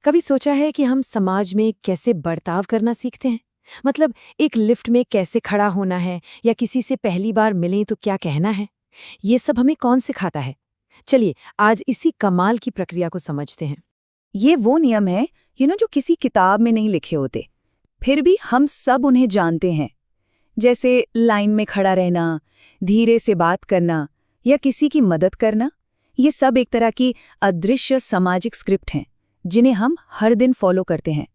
कभी सोचा है कि हम समाज में कैसे बर्ताव करना सीखते हैं? मतलब एक लिफ्ट में कैसे खड़ा होना है या किसी से पहली बार मिलें तो क्या कहना है? ये सब हमें कौन सिखाता है? चलिए आज इसी कमाल की प्रक्रिया को समझते हैं। ये वो नियम है जो किसी किताब में नहीं लिखे होते, फिर भी हम सब उन्हें जानते हैं। जैसे लाइन में खड़ा रहना, धीरे से बात करना या किसी की मदद करना। ये सब एक तरह की अदृश्य सामाजिक स्क्रिप्ट हैं जिन्हें हम हर दिन फॉलो करते हैं।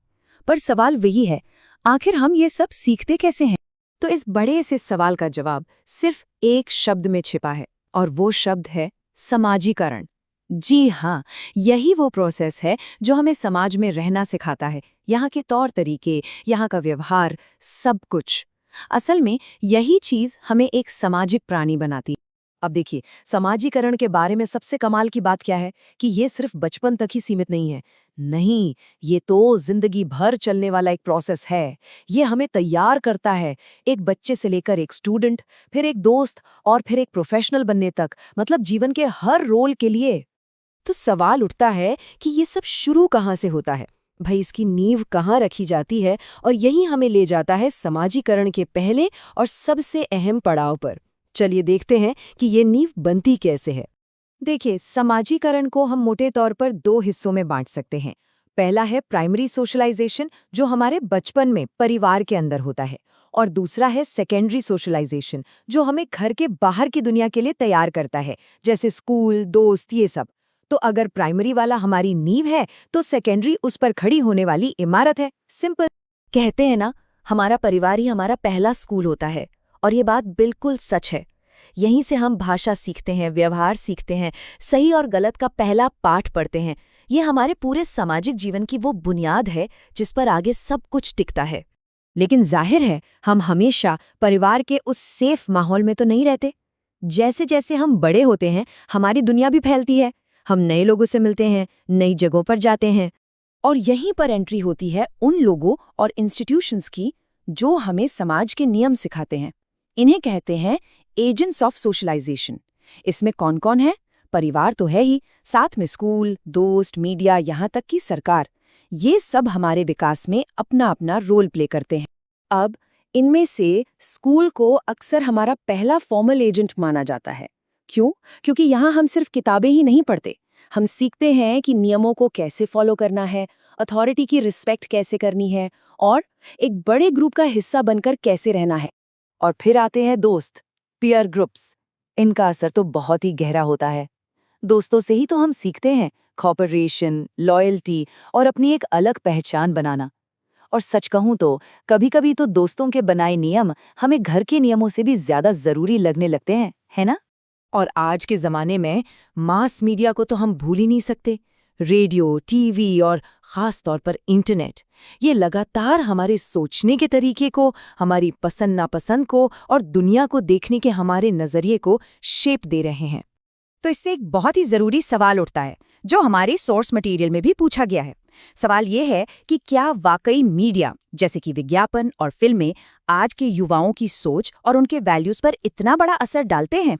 पर सवाल वही है, आखिर हम ये सब सीखते कैसे हैं? तो इस बड़े से सवाल का जवाब सिर्फ एक शब्द में छिपा है, और वो शब्द है समाजीकरण। जी हाँ, यही वो प्रोसेस है जो हमें समाज में रहना सिखाता है। यहाँ के तौर तरीके, यहाँ का व्यवहार, सब कुछ। असल में यही चीज हमें एक सामाजिक प्राणी बनाती है। अब देखिए, समाजीकरण के बारे में सबसे कमाल की बात क्या है कि ये सिर्फ बचपन तक ही सीमित नहीं है। नहीं, ये तो जिंदगी भर चलने वाला एक प्रोसेस है। ये हमें तैयार करता है, एक बच्चे से लेकर एक स्टूडेंट, फिर एक दोस्त और फिर एक प्रोफेशनल बनने तक, मतलब जीवन के हर रोल के लिए। तो सवाल उठता है कि ये सब शुरू कहाँ से होता है? भाई, इसकी नींव कहाँ रखी जाती है? और यही हमें ले जाता है समाजीकरण के पहले और सबसे अहम पड़ाव पर। चलिए देखते हैं कि ये नींव बनती कैसे है। देखिए, समाजीकरण को हम मोटे तौर पर दो हिस्सों में बांट सकते हैं। पहला है प्राइमरी सोशलाइजेशन, जो हमारे बचपन में परिवार के अंदर होता है, और दूसरा है सेकेंडरी सोशलाइजेशन, जो हमें घर के बाहर की दुनिया के लिए तैयार करता है, जैसे स्कूल, दोस्त, ये सब। तो अगर प्राइमरी वाला हमारी नींव है, तो सेकेंडरी उस पर खड़ी होने वाली इमारत है। सिंपल। कहते हैं ना, हमारा परिवार ही हमारा पहला स्कूल होता है, और ये बात बिल्कुल सच है। यहीं से हम भाषा सीखते हैं, व्यवहार सीखते हैं, सही और गलत का पहला पाठ पढ़ते हैं। ये हमारे पूरे सामाजिक जीवन की वो बुनियाद है जिस पर आगे सब कुछ टिकता है। लेकिन जाहिर है, हम हमेशा परिवार के उस सेफ माहौल में तो नहीं रहते। जैसे जैसे हम बड़े होते हैं, हमारी दुनिया भी फैलती है। हम नए लोगों से मिलते हैं, नई जगहों पर जाते हैं। और यहीं पर एंट्री होती है उन लोगों और इंस्टीट्यूशंस की जो हमें समाज के नियम सिखाते हैं। इन्हें कहते हैं एजेंट्स ऑफ सोशलाइजेशन। इसमें कौन कौन है? परिवार तो है ही, साथ में स्कूल, दोस्त, मीडिया, यहाँ तक कि सरकार। ये सब हमारे विकास में अपना अपना रोल प्ले करते हैं। अब इनमें से स्कूल को अक्सर हमारा पहला फॉर्मल एजेंट माना जाता है। क्यों? क्योंकि यहाँ हम सिर्फ किताबें ही नहीं पढ़ते। हम सीखते हैं कि नियमों को कैसे फॉलो करना है, अथॉरिटी की रिस्पेक्ट कैसे करनी है, और एक बड़े ग्रुप का हिस्सा बनकर कैसे रहना है। और फिर आते हैं दोस्त, पीयर ग्रुप्स। इनका असर तो बहुत ही गहरा होता है। दोस्तों से ही तो हम सीखते हैं कोऑपरेशन, लॉयल्टी और अपनी एक अलग पहचान बनाना। और सच कहूं तो कभी-कभी तो दोस्तों के बनाए नियम हमें घर के नियमों से भी ज्यादा जरूरी लगने लगते हैं, है ना? और आज के जमाने में मास मीडिया को तो हम भूल ही नहीं सकते। रेडियो, टीवी और खास तौर पर इंटरनेट, ये लगातार हमारे सोचने के तरीके को, हमारी पसंद नापसंद को और दुनिया को देखने के हमारे नजरिए को शेप दे रहे हैं। तो इससे एक बहुत ही जरूरी सवाल उठता है, जो हमारे सोर्स मटेरियल में भी पूछा गया है। सवाल ये है कि क्या वाकई मीडिया, जैसे कि विज्ञापन और फिल्में, आज के युवाओं की सोच और उनके वैल्यूज पर इतना बड़ा असर डालते हैं?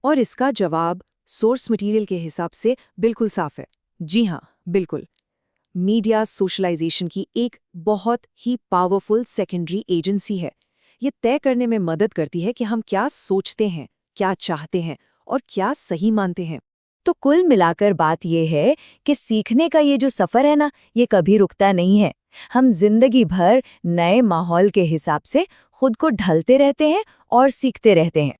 और इसका जवाब सोर्स मटेरियल के हिसाब से बिल्कुल साफ है। जी हाँ, बिल्कुल। मीडिया सोशलाइजेशन की एक बहुत ही पावरफुल सेकेंडरी एजेंसी है। ये तय करने में मदद करती है कि हम क्या सोचते हैं, क्या चाहते हैं और क्या सही मानते हैं। तो कुल मिलाकर बात यह है कि सीखने का ये जो सफ़र है ना, ये कभी रुकता नहीं है। हम जिंदगी भर नए माहौल के हिसाब से खुद को ढलते रहते हैं और सीखते रहते हैं।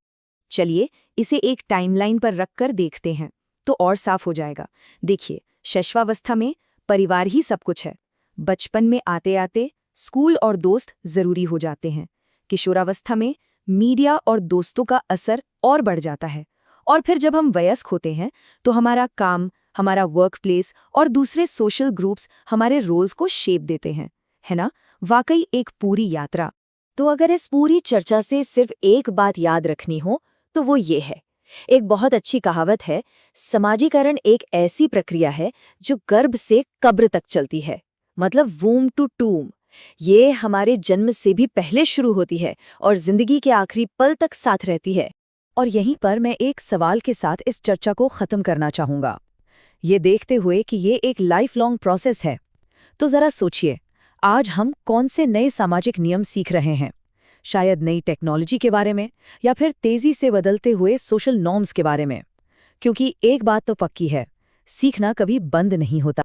चलिए इसे एक टाइमलाइन पर रखकर देखते हैं तो और साफ हो जाएगा। देखिए, शैशवावस्था में परिवार ही सब कुछ है। बचपन में आते आते स्कूल और दोस्त जरूरी हो जाते हैं। किशोरावस्था में मीडिया और दोस्तों का असर और बढ़ जाता है। और फिर जब हम वयस्क होते हैं तो हमारा काम, हमारा वर्क प्लेस और दूसरे सोशल ग्रुप्स हमारे रोल्स को शेप देते हैं, है ना? वाकई एक पूरी यात्रा। तो अगर इस पूरी चर्चा से सिर्फ एक बात याद रखनी हो तो वो ये है, एक बहुत अच्छी कहावत है, समाजीकरण एक ऐसी प्रक्रिया है जो गर्भ से कब्र तक चलती है, मतलब वूम टू टूम। ये हमारे जन्म से भी पहले शुरू होती है और जिंदगी के आखिरी पल तक साथ रहती है। और यहीं पर मैं एक सवाल के साथ इस चर्चा को खत्म करना चाहूंगा। ये देखते हुए कि ये एक लाइफ लॉन्ग प्रोसेस है, तो जरा सोचिए, आज हम कौन से नए सामाजिक नियम सीख रहे हैं? शायद नई टेक्नोलॉजी के बारे में, या फिर तेजी से बदलते हुए सोशल नॉर्म्स के बारे में। क्योंकि एक बात तो पक्की है, सीखना कभी बंद नहीं होता।